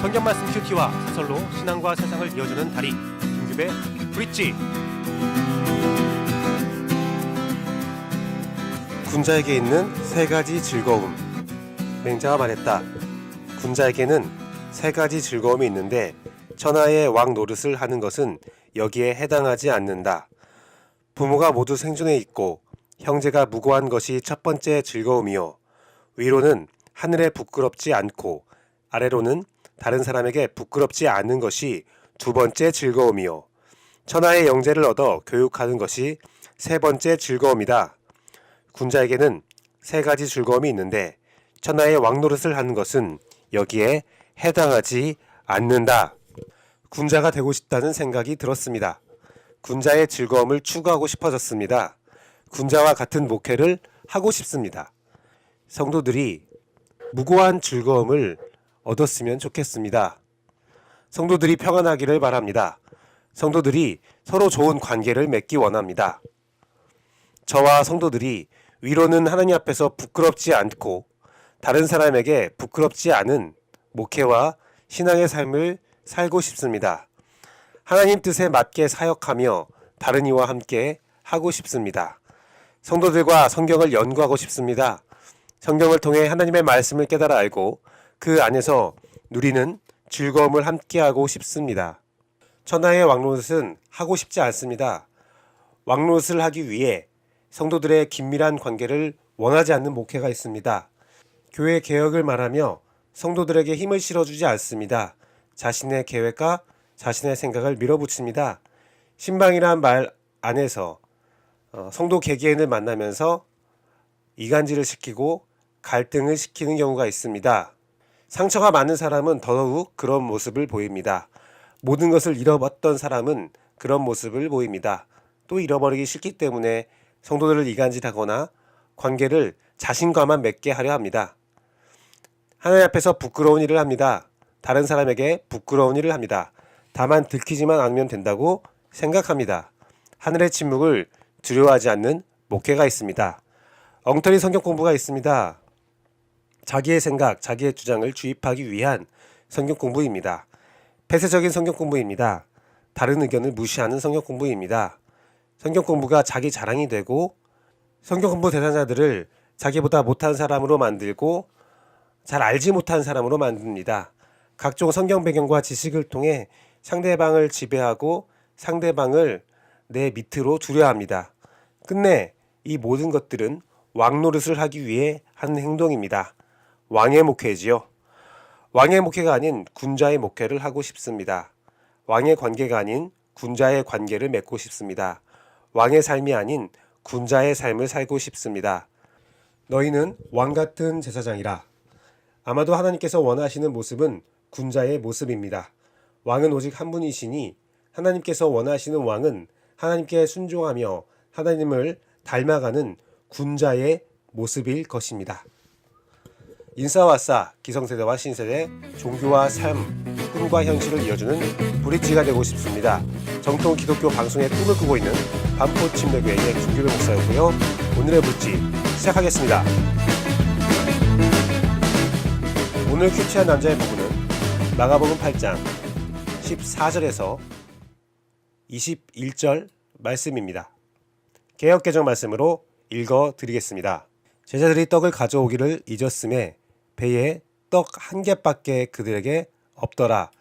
성경 말씀 큐티와 사설로 신앙과 세상을 이어주는 다리 김규배 브릿지. 군자에게 있는 세 가지 즐거움. 맹자가 말했다. 군자에게는 세 가지 즐거움이 있는데 천하의 왕 노릇을 하는 것은 여기에 해당하지 않는다. 부모가 모두 생존해 있고 형제가 무고한 것이 첫 번째 즐거움이요. 위로는 하늘에 부끄럽지 않고 아래로는 다른 사람에게 부끄럽지 않은 것이 두 번째 즐거움이요. 천하의 영재를 얻어 교육하는 것이 세 번째 즐거움이다. 군자에게는 세 가지 즐거움이 있는데 천하의 왕노릇을 하는 것은 여기에 해당하지 않는다. 군자가 되고 싶다는 생각이 들었습니다. 군자의 즐거움을 추구하고 싶어졌습니다. 군자와 같은 목회를 하고 싶습니다. 성도들이 무고한 즐거움을 얻었으면 좋겠습니다. 성도들이 평안하기를 바랍니다. 성도들이 서로 좋은 관계를 맺기 원합니다. 저와 성도들이 위로는 하나님 앞에서 부끄럽지 않고 다른 사람에게 부끄럽지 않은 목회와 신앙의 삶을 살고 싶습니다. 하나님 뜻에 맞게 사역하며 다른 이와 함께 하고 싶습니다. 성도들과 성경을 연구하고 싶습니다. 성경을 통해 하나님의 말씀을 깨달아 알고 그 안에서 누리는 즐거움을 함께하고 싶습니다. 천하의 왕노릇은 하고 싶지 않습니다. 왕노릇을 하기 위해 성도들의 긴밀한 관계를 원하지 않는 목회가 있습니다. 교회 개혁을 말하며 성도들에게 힘을 실어주지 않습니다. 자신의 계획과 자신의 생각을 밀어붙입니다. 신방이란 말 안에서 성도 개개인을 만나면서 이간질을 시키고 갈등을 시키는 경우가 있습니다. 상처가 많은 사람은 더더욱 그런 모습을 보입니다. 모든 것을 잃어버렸던 사람은 그런 모습을 보입니다. 또 잃어버리기 싫기 때문에 성도들을 이간질하거나 관계를 자신과만 맺게 하려 합니다. 하나님 앞에서 부끄러운 일을 합니다. 다른 사람에게 부끄러운 일을 합니다. 다만 들키지만 않으면 된다고 생각합니다. 하늘의 침묵을 두려워하지 않는 목회가 있습니다. 엉터리 성경 공부가 있습니다. 자기의 생각, 자기의 주장을 주입하기 위한 성경 공부입니다. 폐쇄적인 성경 공부입니다. 다른 의견을 무시하는 성경 공부입니다. 성경 공부가 자기 자랑이 되고 성경 공부 대상자들을 자기보다 못한 사람으로 만들고 잘 알지 못한 사람으로 만듭니다. 각종 성경 배경과 지식을 통해 상대방을 지배하고 상대방을 내 밑으로 두려 합니다. 끝내 이 모든 것들은 왕노릇을 하기 위해 하는 행동입니다. 왕의 목회지요. 왕의 목회가 아닌 군자의 목회를 하고 싶습니다. 왕의 관계가 아닌 군자의 관계를 맺고 싶습니다. 왕의 삶이 아닌 군자의 삶을 살고 싶습니다. 너희는 왕같은 제사장이라. 아마도 하나님께서 원하시는 모습은 군자의 모습입니다. 왕은 오직 한 분이시니 하나님께서 원하시는 왕은 하나님께 순종하며 하나님을 닮아가는 군자의 모습일 것입니다. 인싸와싸, 기성세대와 신세대, 종교와 삶, 꿈과 현실을 이어주는 브릿지가 되고 싶습니다. 정통 기독교 방송의 꿈을 꾸고 있는 반포 침례교회의 김규배 목사였고요. 오늘의 브릿지 시작하겠습니다. 오늘 큐티한 남자의 부분은 마가복음 8장 14절에서 21절 말씀입니다. 개역개정 말씀으로 읽어드리겠습니다. 제자들이 떡을 가져오기를 잊었음에 배에 떡 한 개밖에 그들에게 없더라.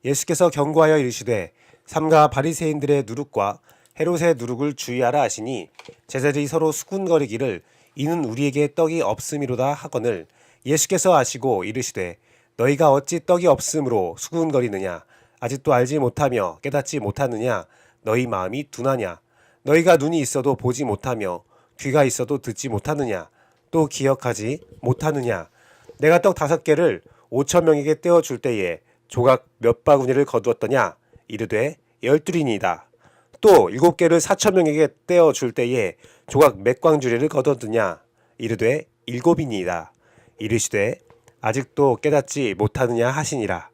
예수께서 경고하여 이르시되 삼가 바리새인들의 누룩과 헤롯의 누룩을 주의하라 하시니 제자들이 서로 수군거리기를 이는 우리에게 떡이 없음이로다 하거늘 예수께서 아시고 이르시되 너희가 어찌 떡이 없음으로 수군거리느냐 아직도 알지 못하며 깨닫지 못하느냐 너희 마음이 둔하냐 너희가 눈이 있어도 보지 못하며 귀가 있어도 듣지 못하느냐 또 기억하지 못하느냐 내가 떡 5개를 5,000명에게 떼어줄 때에 조각 몇 바구니를 거두었더냐 이르되 12이니이다. 또 7개를 4,000명에게 떼어줄 때에 조각 몇 광주리를 거두었느냐 이르되 7이니이다. 이르시되 아직도 깨닫지 못하느냐 하시니라.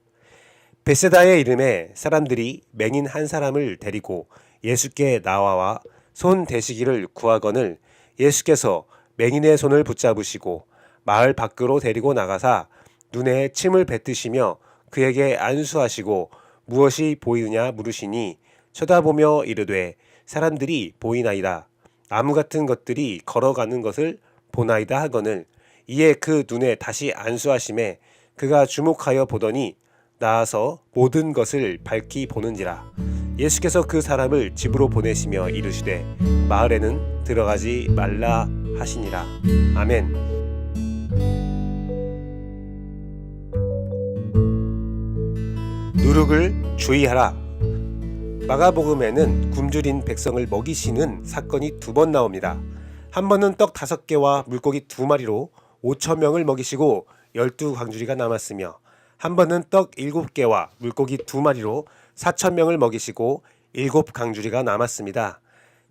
베세다의 이름에 사람들이 맹인 한 사람을 데리고 예수께 나와와 손 대시기를 구하거늘 예수께서 맹인의 손을 붙잡으시고 마을 밖으로 데리고 나가사 눈에 침을 뱉으시며 그에게 안수하시고 무엇이 보이느냐 물으시니 쳐다보며 이르되 사람들이 보이나이다. 나무 같은 것들이 걸어가는 것을 보나이다 하거늘 이에 그 눈에 다시 안수하심에 그가 주목하여 보더니 나아서 모든 것을 밝히 보는지라. 예수께서 그 사람을 집으로 보내시며 이르시되 마을에는 들어가지 말라 하시니라. 아멘. 누룩을 주의하라. 마가복음에는 굶주린 백성을 먹이시는 사건이 2번 나옵니다. 한 번은 떡 5개와 물고기 2마리로 5,000명을 먹이시고 12광주리가 남았으며 한 번은 떡 7개와 물고기 2마리로 4,000명을 먹이시고 7강주리가 남았습니다.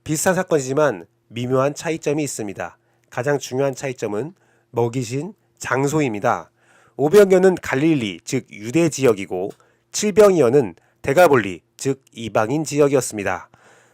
비슷한 사건이지만 미묘한 차이점이 있습니다. 가장 중요한 차이점은 먹이신 장소입니다. 오병이어는 갈릴리 즉 유대 지역이고 칠병이어는 데가볼리 즉 이방인 지역이었습니다.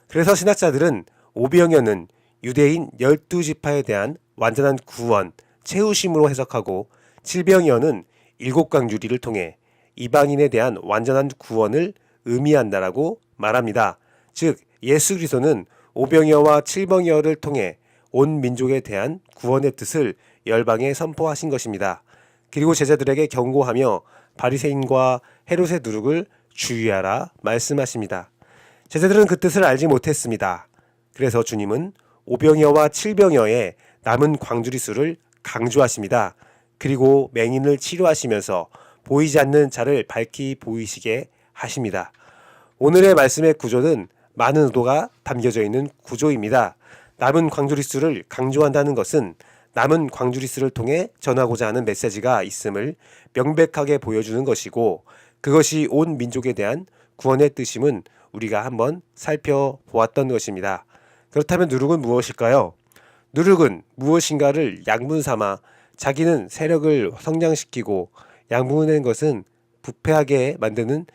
그래서 신학자들은 오병이어는 유대인 12지파에 대한 완전한 구원, 채우심으로 해석하고 칠병이어는 7강주리를 통해 이방인에 대한 완전한 구원을 의미한다라고 말합니다. 즉 예수 그리스도는 오병이어와 칠병이어를 통해 온 민족에 대한 구원의 뜻을 열방에 선포하신 것입니다. 그리고 제자들에게 경고하며 바리새인과 헤롯의 누룩을 주의하라 말씀하십니다. 제자들은 그 뜻을 알지 못했습니다. 그래서 주님은 오병이어와 칠병이어의 남은 광주리 수를 강조하십니다. 그리고 맹인을 치료하시면서 보이지 않는 자를 밝히 보이시게 하십니다. 오늘의 말씀의 구조는 많은 의도가 담겨져 있는 구조입니다. 남은 광주리 수를 강조한다는 것은 남은 광주리 수를 통해 전하고자 하는 메시지가 있음을 명백하게 보여주는 것이고 그것이 온 민족에 대한 구원의 뜻임은 우리가 한번 살펴보았던 것입니다. 그렇다면 누룩은 무엇일까요? 누룩은 무엇인가를 양분 삼아 자기는 세력을 성장시키고 양분된 것은 부패하게 만드는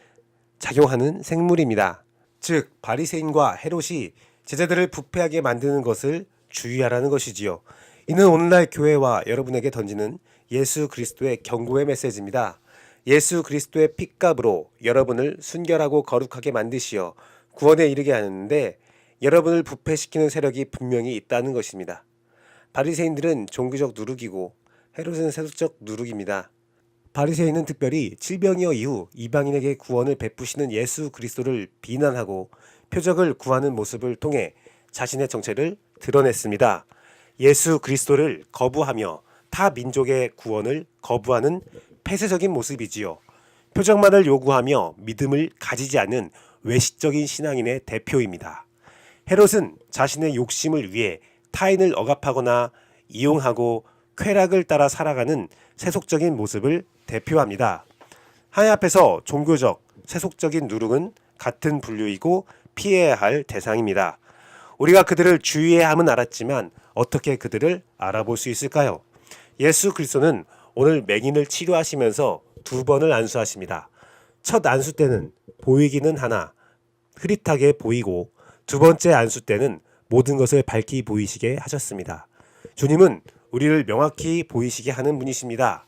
작용하는 생물입니다. 즉 바리새인과 헤롯이 제자들을 부패하게 만드는 것을 주의하라는 것이지요. 이는 오늘날 교회와 여러분에게 던지는 예수 그리스도의 경고의 메시지입니다. 예수 그리스도의 핏값으로 여러분을 순결하고 거룩하게 만드시어 구원에 이르게 하는데 여러분을 부패시키는 세력이 분명히 있다는 것입니다. 바리새인들은 종교적 누룩이고 헤롯은 세속적 누룩입니다. 바리새인은 특별히 칠병이어 이후 이방인에게 구원을 베푸시는 예수 그리스도를 비난하고 표적을 구하는 모습을 통해 자신의 정체를 드러냈습니다. 예수 그리스도를 거부하며 타 민족의 구원을 거부하는 폐쇄적인 모습이지요. 표적만을 요구하며 믿음을 가지지 않는 외식적인 신앙인의 대표입니다. 헤롯은 자신의 욕심을 위해 타인을 억압하거나 이용하고 쾌락을 따라 살아가는 세속적인 모습을 대표합니다. 하나님 앞에서 종교적, 세속적인 누룩은 같은 분류이고 피해야 할 대상입니다. 우리가 그들을 주의해야 함은 알았지만 어떻게 그들을 알아볼 수 있을까요? 예수 그리스도는 오늘 맹인을 치료하시면서 2번을 안수하십니다. 첫 안수 때는 보이기는 하나 흐릿하게 보이고 2번째 안수 때는 모든 것을 밝히 보이시게 하셨습니다. 주님은 우리를 명확히 보이시게 하는 분이십니다.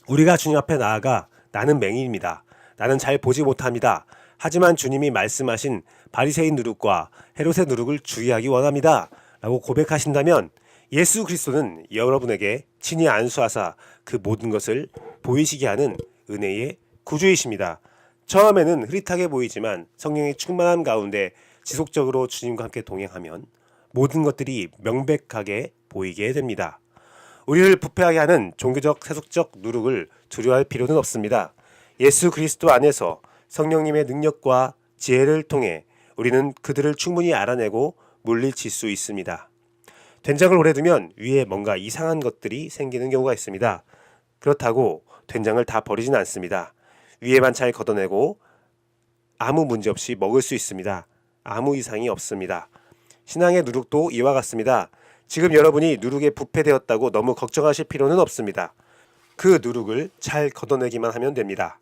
우리가 주님 앞에 나아가 나는 맹인입니다. 나는 잘 보지 못합니다. 하지만 주님이 말씀하신 바리새인 누룩과 헤롯의 누룩을 주의하기 원합니다. 라고 고백하신다면 예수 그리스도는 여러분에게 친히 안수하사 그 모든 것을 보이시게 하는 은혜의 구주이십니다. 처음에는 흐릿하게 보이지만 성령의 충만함 가운데 지속적으로 주님과 함께 동행하면 모든 것들이 명백하게 보이게 됩니다. 우리를 부패하게 하는 종교적, 세속적 누룩을 두려워할 필요는 없습니다. 예수 그리스도 안에서 성령님의 능력과 지혜를 통해 우리는 그들을 충분히 알아내고 물리칠 수 있습니다. 된장을 오래 두면 위에 뭔가 이상한 것들이 생기는 경우가 있습니다. 그렇다고 된장을 다 버리진 않습니다. 위에만 잘 걷어내고 아무 문제 없이 먹을 수 있습니다. 아무 이상이 없습니다. 신앙의 누룩도 이와 같습니다. 지금 여러분이 누룩에 부패되었다고 너무 걱정하실 필요는 없습니다. 그 누룩을 잘 걷어내기만 하면 됩니다.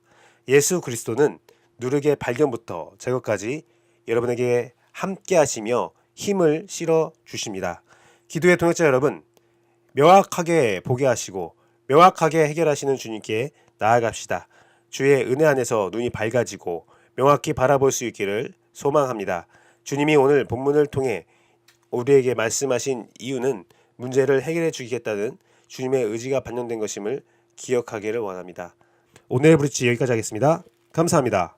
예수 그리스도는 누룩의 발견부터 제거까지 여러분에게 함께 하시며 힘을 실어 주십니다. 기도의 동역자 여러분, 명확하게 보게 하시고 명확하게 해결하시는 주님께 나아갑시다. 주의 은혜 안에서 눈이 밝아지고 명확히 바라볼 수 있기를 소망합니다. 주님이 오늘 본문을 통해 우리에게 말씀하신 이유는 문제를 해결해 주겠다는 주님의 의지가 반영된 것임을 기억하기를 원합니다. 오늘의 브릿지 여기까지 하겠습니다. 감사합니다.